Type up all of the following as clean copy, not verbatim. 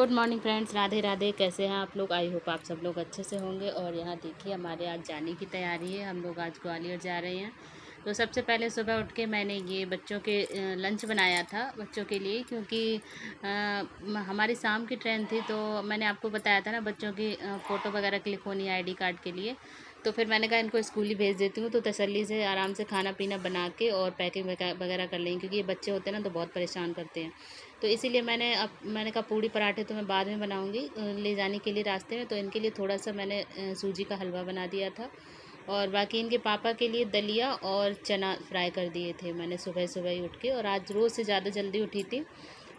Good morning friends, Radhe Radhe. कैसे हैं आप लोग? आई होप आप सब लोग अच्छे से होंगे। और यहाँ देखिए हमारे आज जाने की तैयारी है। हम लोग आज ग्वालियर जा रहे हैं। तो सबसे पहले सुबह उठ के मैंने ये बच्चों के लंच बनाया था बच्चों के लिए, क्योंकि हमारी शाम की ट्रेन थी। तो मैंने आपको बताया था ना, बच्चों की फ़ोटो वगैरह क्लिक होनी है आईडी कार्ड के लिए। तो फिर मैंने कहा इनको स्कूल ही भेज देती हूँ, तो तसल्ली से आराम से खाना पीना बना के और पैकिंग वगैरह कर लेंगे, क्योंकि ये बच्चे होते हैं ना तो बहुत परेशान करते हैं। तो इसीलिए मैंने कहा पूड़ी पराठे तो मैं बाद में बनाऊंगी ले जाने के लिए रास्ते में। तो इनके लिए थोड़ा सा मैंने सूजी का हलवा बना दिया था, और बाकी इनके पापा के लिए दलिया और चना फ्राई कर दिए थे मैंने सुबह सुबह ही उठ के। और आज रोज़ से ज़्यादा जल्दी उठी थी,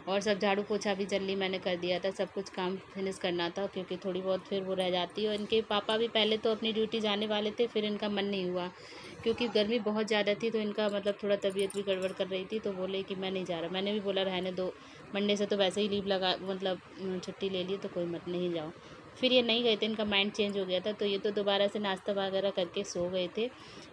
और सब झाड़ू पोछा भी जल्दी मैंने कर दिया था। सब कुछ काम फिनिश करना था, क्योंकि थोड़ी बहुत फिर वो रह जाती है। और इनके पापा भी पहले तो अपनी ड्यूटी जाने वाले थे, फिर इनका मन नहीं हुआ, क्योंकि गर्मी बहुत ज़्यादा थी। तो इनका मतलब थोड़ा तबीयत भी गड़बड़ कर रही थी, तो बोले कि मैं नहीं जा रहा। मैंने भी बोला रहने दो, मंडे से तो वैसे ही लीव लगा, मतलब छुट्टी ले ली, तो कोई मत नहीं जाओ। फिर ये नहीं गए थे, इनका माइंड चेंज हो गया था। तो ये तो दोबारा से नाश्ता वगैरह करके सो गए थे।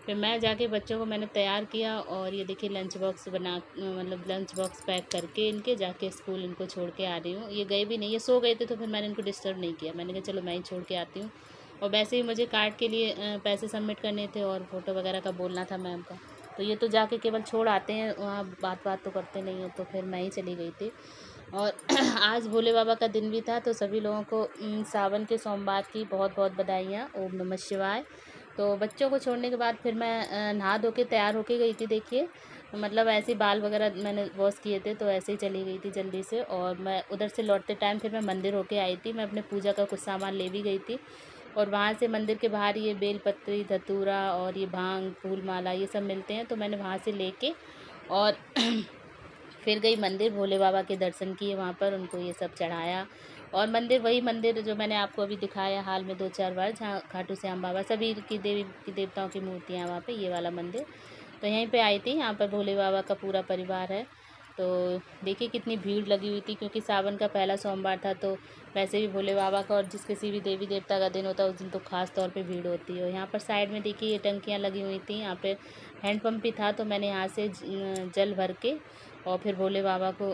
फिर मैं जाके बच्चों को मैंने तैयार किया, और ये देखिए लंच बॉक्स मतलब लंच बॉक्स पैक करके इनके जाके स्कूल इनको छोड़ के आ रही हूँ। ये गए भी नहीं, ये सो गए थे, तो फिर मैंने इनको डिस्टर्ब नहीं किया। मैंने कहा चलो मैं ही छोड़ के आती हूँ। और वैसे ही मुझे कार्ड के लिए पैसे सबमिट करने थे, और फ़ोटो वगैरह का बोलना था मैम का। तो ये तो जाके केवल छोड़ आते हैं, वहाँ बात बात तो करते नहीं हैं। तो फिर मैं ही चली गई थी। और आज भोले बाबा का दिन भी था, तो सभी लोगों को सावन के सोमवार की बहुत बहुत बधाइयाँ। ओम नमः शिवाय। तो बच्चों को छोड़ने के बाद फिर मैं नहा धो के तैयार होके गई थी। देखिए मतलब ऐसे ही बाल वगैरह मैंने वॉश किए थे, तो ऐसे ही चली गई थी जल्दी से। और मैं उधर से लौटते टाइम फिर मैं मंदिर होके आई थी। मैं अपने पूजा का कुछ सामान ले भी गई थी, और वहाँ से मंदिर के बाहर ये बेलपत्री, धतूरा और ये भांग, फूल माला, ये सब मिलते हैं। तो मैंने वहाँ से लेके और फिर गई मंदिर, भोले बाबा के दर्शन किए वहाँ पर, उनको ये सब चढ़ाया। और मंदिर वही मंदिर जो मैंने आपको अभी दिखाया हाल में 2-4 बार, जहाँ खाटू श्याम बाबा सभी की देवी की देवताओं की मूर्तियाँ वहाँ पे, ये वाला मंदिर। तो यहीं पे आई थी। यहाँ पर भोले बाबा का पूरा परिवार है। तो देखिए कितनी भीड़ लगी हुई थी, क्योंकि सावन का पहला सोमवार था। तो वैसे भी भोले बाबा का और जिस किसी भी देवी देवता का दिन होता है उस दिन तो खास तौर पे भीड़ होती है। और यहाँ पर साइड में देखिए ये टंकियाँ लगी हुई थी। यहाँ पे हैंडपम्प भी था, तो मैंने यहाँ से जल भर के और फिर भोले बाबा को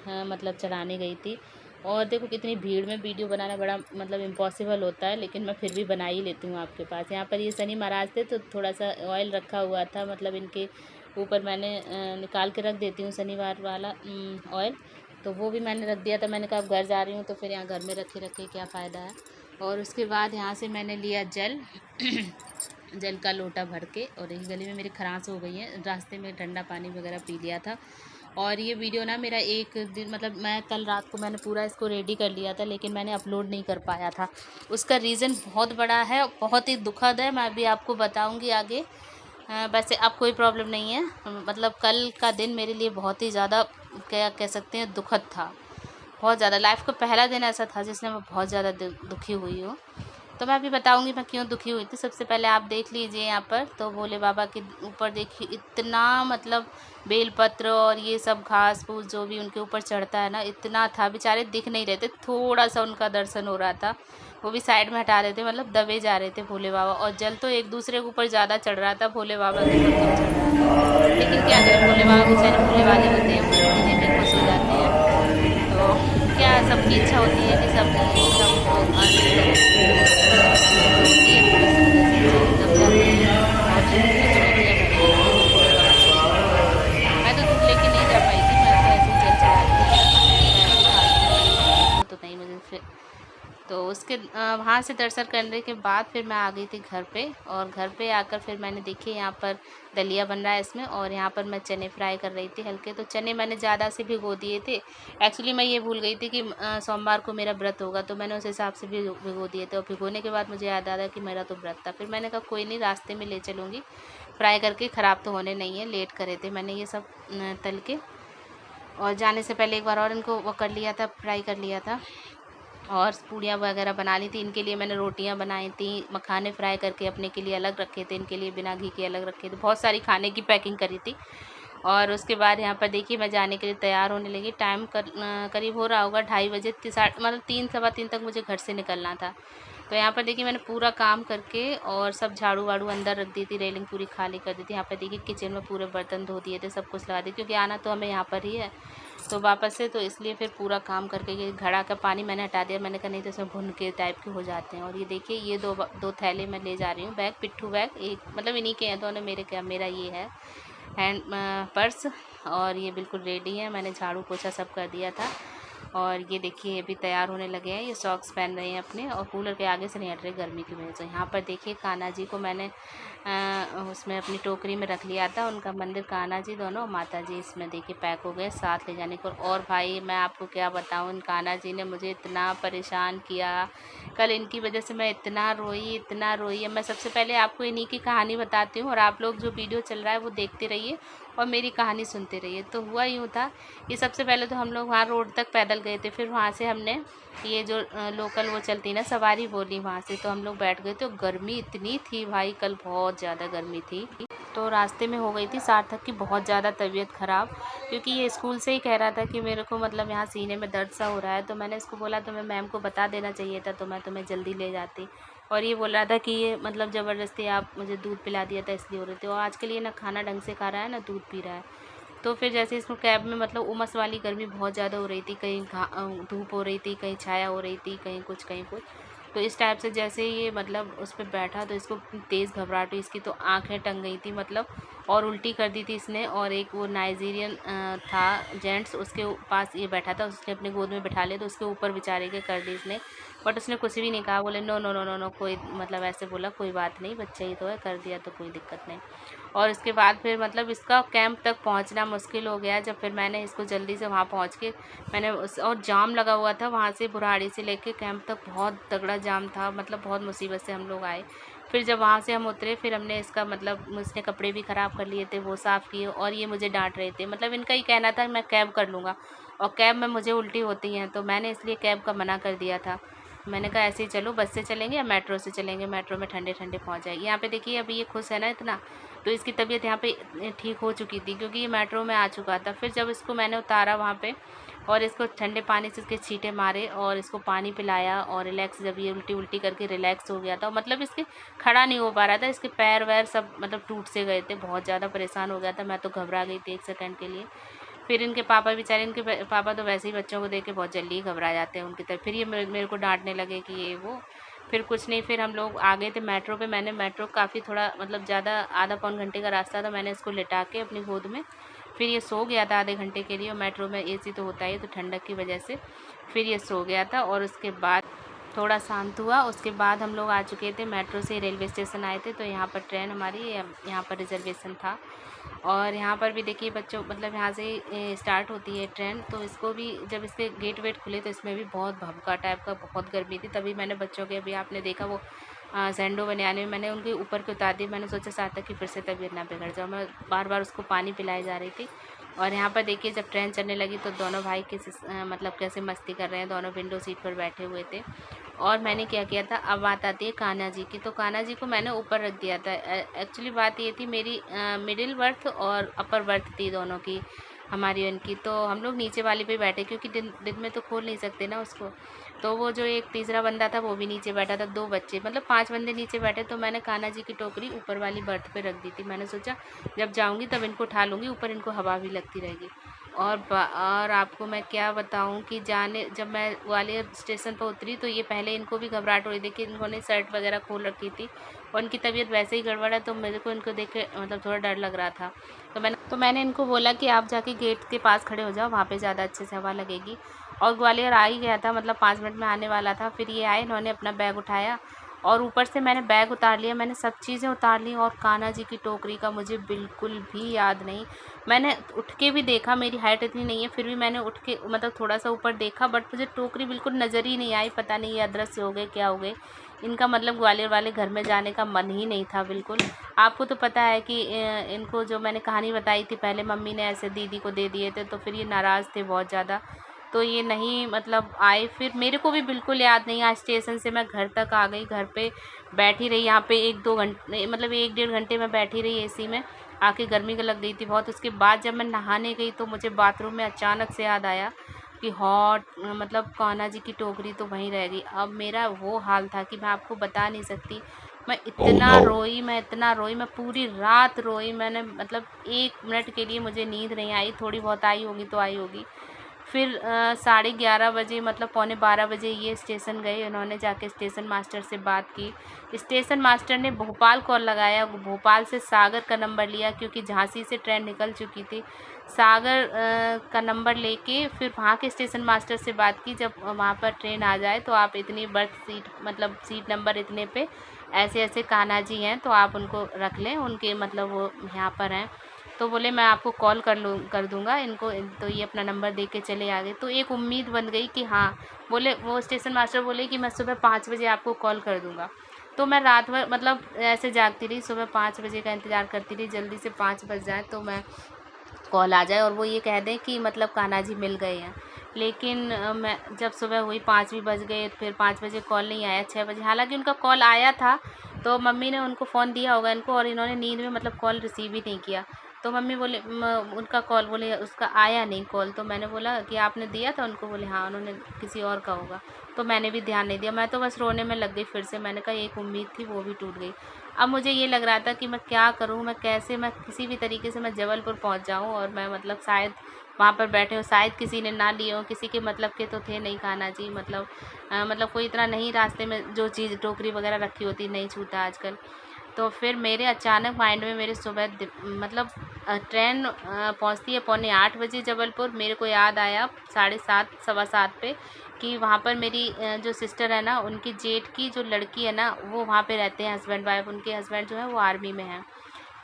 हाँ, मतलब चढ़ाने गई थी। और देखो कितनी भीड़ में वीडियो बनाना बड़ा मतलब इम्पॉसिबल होता है, लेकिन मैं फिर भी बना ही लेती हूँ आपके पास। यहाँ पर ये शनि महाराज थे, तो थोड़ा सा ऑयल रखा हुआ था, मतलब इनके ऊपर मैंने निकाल के रख देती हूँ शनिवार वाला ऑयल। तो वो भी मैंने रख दिया था। मैंने कहा अब घर जा रही हूँ, तो फिर यहाँ घर में रखे रखे क्या फ़ायदा है। और उसके बाद यहाँ से मैंने लिया जल जल का लोटा भर के, और एक गले में मेरी खराश हो गई है, रास्ते में ठंडा पानी वगैरह पी लिया था। और ये वीडियो ना मेरा एक दिन मतलब मैं कल रात को मैंने पूरा इसको रेडी कर लिया था, लेकिन मैंने अपलोड नहीं कर पाया था। उसका रीज़न बहुत बड़ा है, बहुत ही दुखद है। मैं अभी आपको बताऊंगी आगे। वैसे अब कोई प्रॉब्लम नहीं है। मतलब कल का दिन मेरे लिए बहुत ही ज़्यादा क्या कह सकते हैं, दुखद था। बहुत ज़्यादा लाइफ का पहला दिन ऐसा था जिसने मैं बहुत ज़्यादा दुखी हुई हूँ। तो मैं अभी बताऊंगी मैं क्यों दुखी हुई थी। सबसे पहले आप देख लीजिए यहाँ पर, तो भोले बाबा के ऊपर देखिए इतना मतलब बेलपत्र और ये सब घास फूस जो भी उनके ऊपर चढ़ता है ना, इतना था। बेचारे दिख नहीं रहे थे, थोड़ा सा उनका दर्शन हो रहा था, वो भी साइड में हटा रहे थे, मतलब दबे जा रहे थे भोले बाबा। और जल तो एक दूसरे के ऊपर ज़्यादा चढ़ रहा था, भोले बाबा के ऊपर कम चढ़ रहा था। लेकिन क्या करें, भोले बाबा बेचारे भोले वाले होते हैं, वो उन्हीं में खुश हो जाते हैं। तो क्या सबकी इच्छा होती है कि सब सबको आशीर्वाद तो होती है, थोड़ी सी वजह से बेचारे दब जाते हैं। और दूध की चुनौतियाँ भरी होती है भोले बाबा के लिए। मैं तो दूध लेके नहीं जा पाई थी, मैं तो ऐसे ही जल चढ़ा दिया था। मैं ऐसे ही फालतू में गई, तो नहीं मुझे फिर तो उसके वहाँ से दर्शन करने के बाद फिर मैं आ गई थी घर पे। और घर पे आकर फिर मैंने देखी यहाँ पर दलिया बन रहा है इसमें, और यहाँ पर मैं चने फ्राई कर रही थी हल्के। तो चने मैंने ज़्यादा से भिगो दिए थे। एक्चुअली मैं ये भूल गई थी कि सोमवार को मेरा व्रत होगा, तो मैंने उस हिसाब से भिगो दिए थे। और भिगोने के बाद मुझे याद आया कि मेरा तो व्रत था। फिर मैंने कहा कोई नहीं, रास्ते में ले चलूँगी, फ्राई करके, ख़राब तो होने नहीं है। लेट करे थे मैंने ये सब तल के, और जाने से पहले एक बार और इनको वो कर लिया था, फ्राई कर लिया था। और पूड़ियाँ वगैरह बना ली थी। इनके लिए मैंने रोटियां बनाई थी, मखाने फ्राई करके अपने के लिए अलग रखे थे, इनके लिए बिना घी के अलग रखे थे। बहुत सारी खाने की पैकिंग करी थी। और उसके बाद यहाँ पर देखिए मैं जाने के लिए तैयार होने लगी। टाइम करीब हो रहा होगा 2:30 बजे, मतलब 3 सवा 3 तक मुझे घर से निकलना था। तो यहाँ पर देखिए मैंने पूरा काम करके और सब झाड़ू वाड़ू अंदर रख दी थी, रेलिंग पूरी खाली कर दी थी। यहाँ पर देखिए किचन में पूरे बर्तन धो दिए थे, सब कुछ लगा दी, क्योंकि आना तो हमें यहाँ पर ही है तो वापस से, तो इसलिए फिर पूरा काम करके ये घड़ा का पानी मैंने हटा दिया। मैंने कहा नहीं तो इसमें भुन के टाइप के हो जाते हैं। और ये देखिए ये दो थैले मैं ले जा रही हूँ, बैग, पिट्ठू बैग, एक मतलब इन्हीं के हैं दोनों, मेरे क्या, मेरा ये है हैंड पर्स। और ये बिल्कुल रेडी है, मैंने झाड़ू पोछा सब कर दिया था। और ये देखिए ये भी तैयार होने लगे हैं, ये सॉक्स पहन रहे हैं अपने, और कूलर के आगे से नहीं हट रहे गर्मी की वजह से। यहाँ पर देखिए कान्हा जी को मैंने उसमें अपनी टोकरी में रख लिया था, उनका मंदिर कान्हा जी दोनों, माता जी इसमें देखिए पैक हो गए साथ ले जाने को। और भाई मैं आपको क्या बताऊँ, इन कान्हा जी ने मुझे इतना परेशान किया, कल इनकी वजह से मैं इतना रोई, इतना रोई। मैं सबसे पहले आपको इन्हीं की कहानी बताती हूँ, और आप लोग जो वीडियो चल रहा है वो देखते रहिए और मेरी कहानी सुनते रहिए। तो हुआ यूँ था, ये सबसे पहले तो हम लोग वहाँ रोड तक पैदल गए थे, फिर वहाँ से हमने ये जो लोकल वो चलती ना सवारी बोली, वहाँ से तो हम लोग बैठ गए थे। तो गर्मी इतनी थी भाई, कल बहुत ज़्यादा गर्मी थी। तो रास्ते में हो गई थी सार्थक की बहुत ज़्यादा तबीयत ख़राब, क्योंकि ये स्कूल से ही कह रहा था कि मेरे को मतलब यहाँ सीने में दर्द सा हो रहा है। तो मैंने इसको बोला तुम्हें मैम को बता देना चाहिए था, तो मैं तुम्हें जल्दी ले जाती। और ये बोल रहा था कि ये मतलब ज़बरदस्ती आप मुझे दूध पिला दिया था इसलिए हो रहे थे। और आजकल ये ना खाना ढंग से खा रहा है ना दूध पी रहा है। तो फिर जैसे इसको कैब में मतलब उमस वाली गर्मी बहुत ज़्यादा हो रही थी, कहीं धूप हो रही थी, कहीं छाया हो रही थी, कहीं कुछ कहीं कुछ। तो इस टाइप से जैसे ये मतलब उस पर बैठा तो इसको तेज़ घबराहट हुई, इसकी तो आंखें टंग गई थी मतलब, और उल्टी कर दी थी इसने। और एक वो नाइजीरियन था जेंट्स, उसके पास ये बैठा था, उसने अपने गोद में बिठा लिया, तो उसके ऊपर बेचारे के कर दी इसने। बट उसने कुछ भी नहीं कहा, बोले no no no no no, कोई मतलब ऐसे बोला कोई बात नहीं, बच्चा ही तो है, कर दिया तो कोई दिक्कत नहीं। और उसके बाद फिर मतलब इसका कैंप तक पहुंचना मुश्किल हो गया, जब फिर मैंने इसको जल्दी से वहाँ पहुँच के मैंने और जाम लगा हुआ था वहाँ से बुराड़ी से लेके कैंप तक, बहुत तगड़ा जाम था, मतलब बहुत मुसीबत से हम लोग आए। फिर जब वहाँ से हम उतरे, फिर हमने इसका मतलब उसने कपड़े भी ख़राब कर लिए थे, वो साफ़ किए। और ये मुझे डांट रहे थे, मतलब इनका ही कहना था मैं कैब कर लूँगा, और कैब में मुझे उल्टी होती हैं, तो मैंने इसलिए कैब का मना कर दिया था। मैंने कहा ऐसे ही चलो, बस से चलेंगे या मेट्रो से चलेंगे, मेट्रो में ठंडे ठंडे पहुँच जाएगी। यहाँ पे देखिए अभी ये खुश है ना इतना, तो इसकी तबीयत यहाँ पे ठीक हो चुकी थी, क्योंकि ये मेट्रो में आ चुका था। फिर जब इसको मैंने उतारा वहाँ पे, और इसको ठंडे पानी से इसके छींटे मारे और इसको पानी पिलाया, और रिलैक्स, जब ये उल्टी उल्टी करके रिलैक्स हो गया था, मतलब इसके खड़ा नहीं हो पा रहा था, इसके पैर वैर सब मतलब टूट से गए थे, बहुत ज़्यादा परेशान हो गया था। मैं तो घबरा गई थी एक सेकंड के लिए। फिर इनके पापा बेचारे, इनके पापा तो वैसे ही बच्चों को देख के बहुत जल्दी घबरा जाते हैं उनकी तरफ। फिर ये मेरे को डांटने लगे कि ये वो। फिर कुछ नहीं, फिर हम लोग आ गए थे मेट्रो पे। मैंने मेट्रो काफ़ी थोड़ा मतलब ज़्यादा आधा पौन घंटे का रास्ता था, मैंने इसको लिटा के अपनी गोद में, फिर ये सो गया था आधे घंटे के लिए। और मेट्रो में एसी तो होता है, तो ठंडक की वजह से फिर ये सो गया था। और उसके बाद थोड़ा शांत हुआ, उसके बाद हम लोग आ चुके थे मेट्रो से, रेलवे स्टेशन आए थे। तो यहाँ पर ट्रेन हमारी यहाँ पर रिजर्वेशन था। और यहाँ पर भी देखिए बच्चों मतलब यहाँ से स्टार्ट होती है ट्रेन, तो इसको भी जब इसके गेट वेट खुले तो इसमें भी बहुत भभका टाइप का, बहुत गर्मी थी। तभी मैंने बच्चों के, अभी आपने देखा वो सैंडो बनाने में, मैंने उनके ऊपर के उतार दिए। मैंने सोचा सार्थक कि फिर से तबीयत ना बिगड़ जाओ, मैं बार बार उसको पानी पिलाई जा रही थी। और यहाँ पर देखिए जब ट्रेन चलने लगी तो दोनों भाई मतलब कैसे मस्ती कर रहे हैं, दोनों विंडो सीट पर बैठे हुए थे। और मैंने क्या किया था, अब बात आती है कान्हा जी की। तो कान्हा जी को मैंने ऊपर रख दिया था। एक्चुअली बात ये थी, मेरी मिडिल बर्थ और अपर बर्थ थी दोनों की, हमारी उनकी। तो हम लोग नीचे वाली पे बैठे, क्योंकि दिन में तो खोल नहीं सकते ना उसको। तो वो जो एक तीसरा बंदा था वो भी नीचे बैठा था, दो बच्चे मतलब 5 बंदे नीचे बैठे। तो मैंने कान्हा जी की टोकरी ऊपर वाली बर्थ पे रख दी थी। मैंने सोचा जब जाऊंगी तब इनको उठा लूँगी, ऊपर इनको हवा भी लगती रहेगी। और आपको मैं क्या बताऊं कि जब मैं ग्वालियर स्टेशन पर उतरी तो ये पहले इनको भी घबराहट हो रही थी, कि इन्होंने शर्ट वगैरह खोल रखी थी, और इनकी तबीयत वैसे ही गड़बड़ है। तो मेरे को इनको देख के मतलब थोड़ा डर लग रहा था। तो मैंने इनको बोला कि आप जाके गेट के पास खड़े हो जाओ, वहाँ पे ज़्यादा अच्छे से हवा लगेगी। और ग्वालियर आ ही गया था, मतलब 5 मिनट में आने वाला था। फिर ये आए, इन्होंने अपना बैग उठाया, और ऊपर से मैंने बैग उतार लिया, मैंने सब चीज़ें उतार ली। और कान्हा जी की टोकरी का मुझे बिल्कुल भी याद नहीं। मैंने उठ के भी देखा, मेरी हाइट इतनी नहीं है, फिर भी मैंने उठ के मतलब थोड़ा सा ऊपर देखा, बट मुझे टोकरी बिल्कुल नज़र ही नहीं आई। पता नहीं ये अदृश्य हो गए क्या हो गए, इनका मतलब ग्वालियर वाले घर में जाने का मन ही नहीं था बिल्कुल। आपको तो पता है कि इनको जो मैंने कहानी बताई थी पहले, मम्मी ने ऐसे दीदी को दे दिए थे, तो फिर ये नाराज़ थे बहुत ज़्यादा, तो ये नहीं मतलब आए। फिर मेरे को भी बिल्कुल याद नहीं। आज स्टेशन से मैं घर तक आ गई, घर पे बैठी रही, यहाँ पे 1-2 घंटे मतलब 1-1.5 घंटे में बैठी रही एसी में, आके गर्मी का लग गई थी बहुत। उसके बाद जब मैं नहाने गई तो मुझे बाथरूम में अचानक से याद आया, कि हॉट मतलब कान्हा जी की टोकरी तो वहीं रह गई। अब मेरा वो हाल था कि मैं आपको बता नहीं सकती। मैं इतना रोई, मैं इतना रोई, मैं पूरी रात रोई। मैंने मतलब 1 मिनट के लिए मुझे नींद नहीं आई, थोड़ी बहुत आई होगी तो आई होगी। फिर 11:30 बजे मतलब पौने 12 बजे ये स्टेशन गए। उन्होंने जाके स्टेशन मास्टर से बात की। स्टेशन मास्टर ने भोपाल कॉल लगाया, भोपाल से सागर का नंबर लिया क्योंकि झांसी से ट्रेन निकल चुकी थी। सागर का नंबर लेके फिर वहाँ के स्टेशन मास्टर से बात की, जब वहाँ पर ट्रेन आ जाए तो आप इतनी बर्थ सीट मतलब सीट नंबर इतने पे ऐसे ऐसे कान्हा जी हैं तो आप उनको रख लें, उनके मतलब वो यहाँ पर हैं। तो बोले मैं आपको कॉल कर दूँगा इनको। तो ये अपना नंबर दे के चले आ गए। तो एक उम्मीद बन गई कि हाँ, बोले वो स्टेशन मास्टर बोले कि मैं सुबह 5 बजे आपको कॉल कर दूँगा। तो मैं रात भर मतलब ऐसे जागती रही, सुबह 5 बजे का इंतज़ार करती रही, जल्दी से 5 बज जाए तो मैं कॉल आ जाए और वो ये कह दें कि मतलब कान्हा जी मिल गए हैं। लेकिन मैं जब सुबह हुई 5 भी बज गए, फिर 5 बजे कॉल नहीं आया, 6 बजे हालाँकि उनका कॉल आया था, तो मम्मी ने उनको फ़ोन दिया होगा इनको और इन्होंने नींद में मतलब कॉल रिसीव ही नहीं किया। तो मम्मी बोले उनका कॉल बोले उसका आया नहीं कॉल। तो मैंने बोला कि आपने दिया था उनको? बोले हाँ, उन्होंने किसी और का होगा। तो मैंने भी ध्यान नहीं दिया, मैं तो बस रोने में लग गई फिर से। मैंने कहा एक उम्मीद थी वो भी टूट गई। अब मुझे ये लग रहा था कि मैं क्या करूँ, मैं कैसे, मैं किसी भी तरीके से मैं जबलपुर पहुँच जाऊँ और मैं मतलब शायद वहाँ पर बैठे हो, शायद किसी ने ना लिए हों, किसी के मतलब के तो थे नहीं कान्हा जी। मतलब कोई इतना नहीं, रास्ते में जो चीज़ टोकरी वगैरह रखी होती नहीं छूता आजकल। तो फिर मेरे अचानक माइंड में मेरे सुबह मतलब ट्रेन पहुंचती है पौने 8 बजे जबलपुर। मेरे को याद आया 7:30 सवा 7 पे कि वहाँ पर मेरी जो सिस्टर है ना, उनकी जेठ की जो लड़की है ना, वो वहाँ पे रहते हैं, हस्बैंड वाइफ। उनके हस्बैंड जो है वो आर्मी में हैं,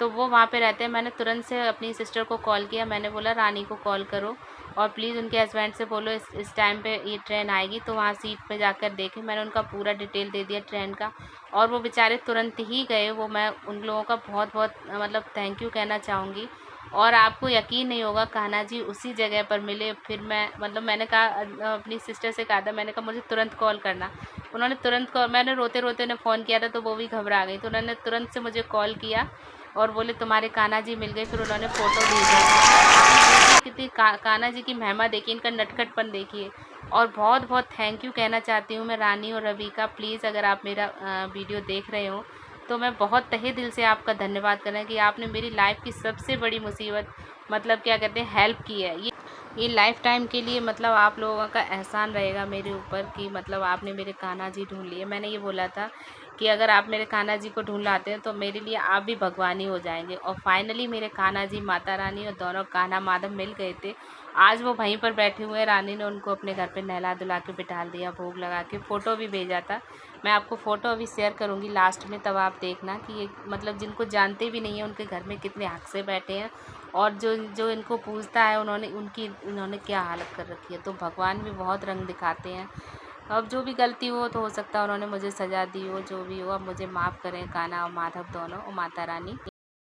तो वो वहाँ पे रहते हैं। मैंने तुरंत से अपनी सिस्टर को कॉल किया, मैंने बोला रानी को कॉल करो और प्लीज़ उनके हस्बैंड से बोलो इस टाइम पे ये ट्रेन आएगी तो वहाँ सीट पे जाकर देखें। मैंने उनका पूरा डिटेल दे दिया ट्रेन का और वो बेचारे तुरंत ही गए। वो मैं उन लोगों का बहुत बहुत मतलब थैंक यू कहना चाहूँगी। और आपको यकीन नहीं होगा, कान्हा जी उसी जगह पर मिले। फिर मैं मतलब मैंने कहा अपनी सिस्टर से कहा था, मैंने कहा मुझे तुरंत कॉल करना। उन्होंने तुरंत कॉल, मैंने रोते रोते उन्हें फ़ोन किया था तो वो भी घबरा गई, तो उन्होंने तुरंत से मुझे कॉल किया और बोले तुम्हारे कान्हा जी मिल गए। फिर उन्होंने फ़ोटो भेजा। कितनी कान्हा जी की महिमा देखिए, इनका नटखटपन देखिए। और बहुत बहुत थैंक यू कहना चाहती हूँ मैं रानी और रवि का। प्लीज़ अगर आप मेरा वीडियो देख रहे हो तो मैं बहुत तहे दिल से आपका धन्यवाद करना कि आपने मेरी लाइफ की सबसे बड़ी मुसीबत मतलब क्या कहते हैं हेल्प की है। ये लाइफ टाइम के लिए मतलब आप लोगों का एहसान रहेगा मेरे ऊपर कि मतलब आपने मेरे कान्हा जी ढूंढ लिए। मैंने ये बोला था कि अगर आप मेरे कान्हा जी को ढूंढ लाते हैं तो मेरे लिए आप भी भगवान ही हो जाएंगे। और फाइनली मेरे कान्हा जी, माता रानी और दोनों कान्हा माधव मिल गए थे। आज वो वहीं पर बैठे हुए हैं। रानी ने उनको अपने घर पे नहला धुला के बिठा दिया, भोग लगा के, फ़ोटो भी भेजा था। मैं आपको फ़ोटो अभी शेयर करूँगी लास्ट में, तब आप देखना कि ये मतलब जिनको जानते भी नहीं है उनके घर में कितने हक से बैठे हैं और जो जो इनको पूजता है इन्होंने क्या हालत कर रखी है। तो भगवान भी बहुत रंग दिखाते हैं। अब जो भी गलती हो तो हो सकता है उन्होंने मुझे सज़ा दी हो, जो भी हो अब मुझे माफ़ करें कान्हा और माधव दोनों और माता रानी।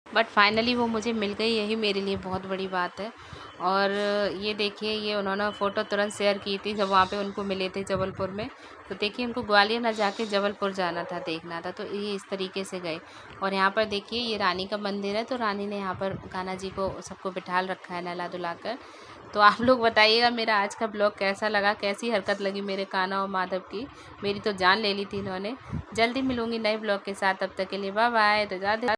बट फाइनली वो मुझे मिल गई, यही मेरे लिए बहुत बड़ी बात है। और ये देखिए, ये उन्होंने फ़ोटो तुरंत शेयर की थी जब वहाँ पे उनको मिले थे जबलपुर में। तो देखिए उनको ग्वालियर ना जाके जबलपुर जाना था, देखना था, तो ये इस तरीके से गए। और यहाँ पर देखिए ये रानी का मंदिर है, तो रानी ने यहाँ पर कान्हा जी को सबको बिठाल रखा है नहला धुला कर। तो आप लोग बताइएगा मेरा आज का ब्लॉग कैसा लगा, कैसी हरकत लगी मेरे कान्हा और माधव की। मेरी तो जान ले ली थी इन्होंने। जल्दी मिलूँगी नए ब्लॉग के साथ, तब तक के लिए बाय बाय। तो